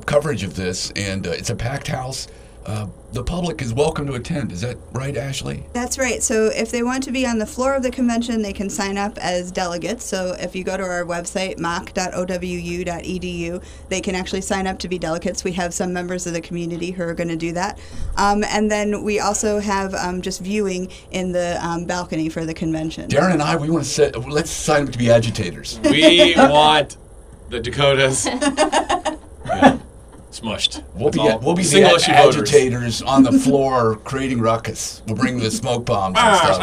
coverage of this, and it's a packed house. the public is welcome to attend. Is that right, Ashley? That's right. So if they want to be on the floor of the convention, they can sign up as delegates. So if you go to our website, moc.owu.edu, they can actually sign up to be delegates. We have some members of the community who are going to do that. And then we also have just viewing in the balcony for the convention. Darren and I, we want to let's sign up to be agitators. We want the Dakotas smushed. We'll be the single issue voters. agitators on the floor creating ruckus. We'll bring the smoke bombs and stuff.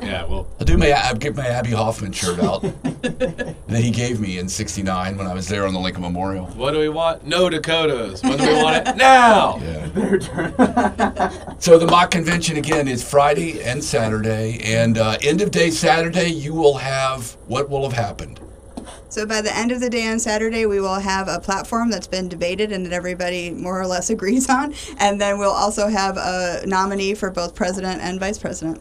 Yeah, well, I'll get my Abby Hoffman shirt out that he gave me in '69 when I was there on the Lincoln Memorial. What do we want? No Dakotas. When do we want it? Now. Yeah. So the mock convention again is Friday and Saturday, and end of day Saturday you will have what will have happened. So by the end of the day on Saturday, we will have a platform that's been debated and that everybody more or less agrees on. And then we'll also have a nominee for both president and vice president.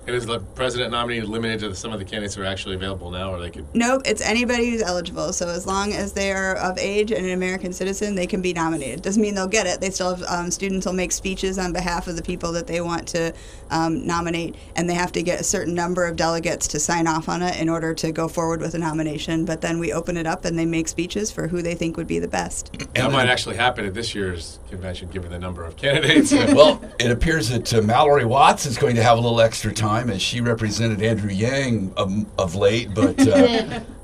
And is the president nominee limited to some of the candidates who are actually available now, or they could? Nope, it's anybody who's eligible. So as long as they are of age and an American citizen, they can be nominated. Doesn't mean they'll get it. They still have students will make speeches on behalf of the people that they want to nominate, and they have to get a certain number of delegates to sign off on it in order to go forward with a nomination. But then we open it up, and they make speeches for who they think would be the best. That might actually happen at this year's convention, given the number of candidates. Well, it appears that Mallory Watts is going to have a little extra time, as she represented Andrew Yang of late, but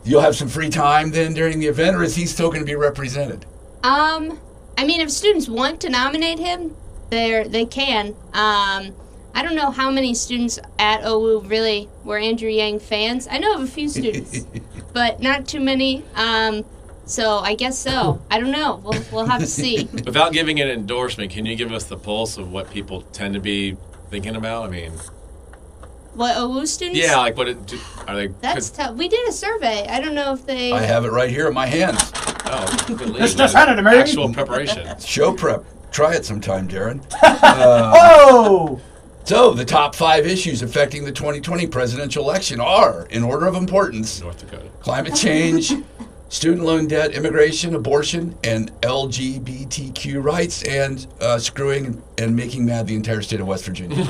you'll have some free time then during the event, or is he still going to be represented? I mean, if students want to nominate him, they can. I don't know how many students at OU really were Andrew Yang fans. I know of a few students, but not too many. So I guess so. I don't know. We'll have to see. Without giving an endorsement, can you give us the pulse of what people tend to be thinking about? I mean, what, OU students? yeah, like are they? That's tough. We did a survey. I don't know if they. I have it right here in my hands. Oh, Just hand it to me. Actual preparation. Show prep. Try it sometime, Darren. Oh! So the top 5 issues affecting the 2020 presidential election are, in order of importance, North Dakota. Climate change, student loan debt, immigration, abortion, and LGBTQ rights, and screwing and making mad the entire state of West Virginia.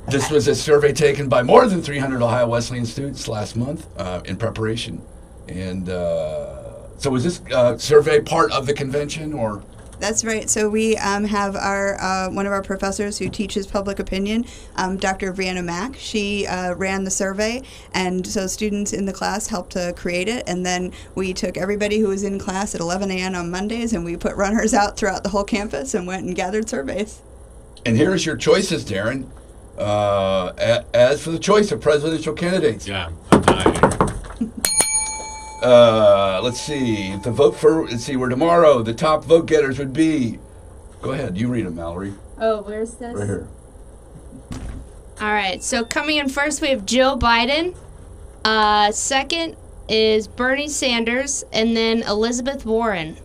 This was a survey taken by more than 300 Ohio Wesleyan students last month in preparation. And so was this survey part of the convention, or? That's right. So we have our one of our professors who teaches public opinion, Dr. Brianna Mack. She ran the survey, and so students in the class helped to create it. And then we took everybody who was in class at 11 a.m. on Mondays, and we put runners out throughout the whole campus and went and gathered surveys. And here's your choices, Darren. As for the choice of presidential candidates. Yeah, I'm dying. Let's see. Where tomorrow the top vote getters would be. Go ahead, you read them, Mallory. Oh, where's this? Right here. All right, so coming in first, we have Joe Biden. Second is Bernie Sanders, and then Elizabeth Warren.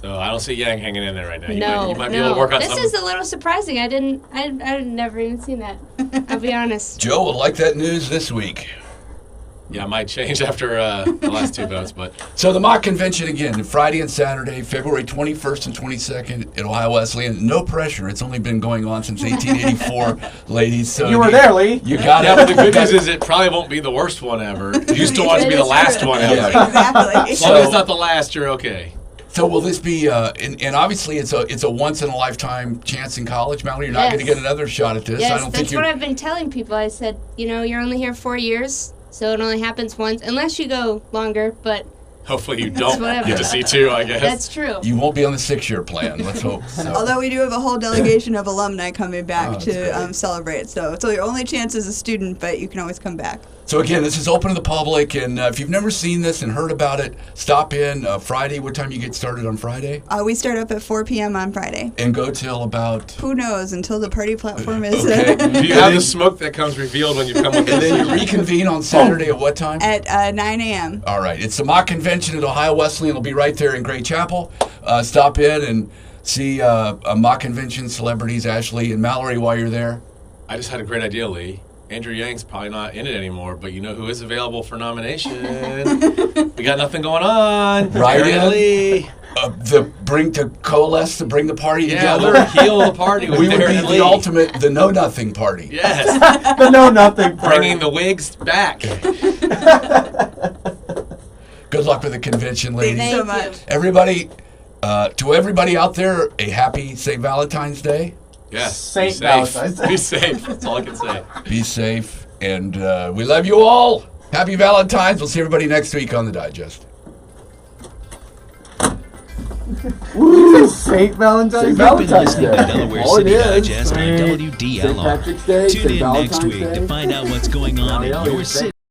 So I don't see Yang hanging in there right now. No, you might be able to work on this something. is a little surprising. I'd never even seen that. I'll be honest. Joe will like that news this week. Yeah, it might change after the last 2 votes, but. So the mock convention again, Friday and Saturday, February 21st and 22nd at Ohio Wesleyan. No pressure. It's only been going on since 1884, ladies. So you were there, Lee. You got Yeah, it. but the good news is it probably won't be the worst one ever. You still want it to be the last one ever. Yeah. Exactly. As long as it's not the last, you're okay. So will this be? And obviously it's a once in a lifetime chance in college, Mallory. You're not going to get another shot at this. Yes, I don't that's think what I've been telling people. I said, you're only here 4 years, so it only happens once, unless you go longer. But hopefully you don't whatever. get to see 2, I guess. That's true. You won't be on the 6-year plan. Let's hope. So. Although we do have a whole delegation of alumni coming back Oh, to celebrate. So your only chance is a student, but you can always come back. So again, this is open to the public, and if you've never seen this and heard about it, stop in Friday. What time you get started on Friday? We start up at 4 p.m. on Friday. And go till about... Who knows, until the party platform is... Okay. Do you have the smoke that comes revealed when you come with And then you reconvene on Saturday at what time? At 9 a.m. All right. It's the mock convention at Ohio Wesleyan. It'll be right there in Great Chapel. Stop in and see mock convention celebrities, Ashley and Mallory, while you're there. I just had a great idea, Lee. Andrew Yang's probably not in it anymore, but you know who is available for nomination? We got nothing going on. Right Aaron in. Lee. to coalesce to bring the party Yeah, together. we'll heal the party with We would be Darren Lee. the ultimate, the know nothing party. Yes. The know nothing party. Bringing the wigs back. Good luck with the convention, ladies. Thanks so much. Everybody, to everybody out there, a happy St. Valentine's Day. Yes. Saint Be safe. Valentine's Day. Be safe. That's all I can say. Be safe, and we love you all. Happy Valentine's. We'll see everybody next week on the Digest. Woo! St. Valentine's You've Day. been listening to Delaware Oh, it City is. Digest on St. WDLR. Patrick's Day, Tune St. in next Valentine's week Day. to find out what's going on in Yeah, your it's city.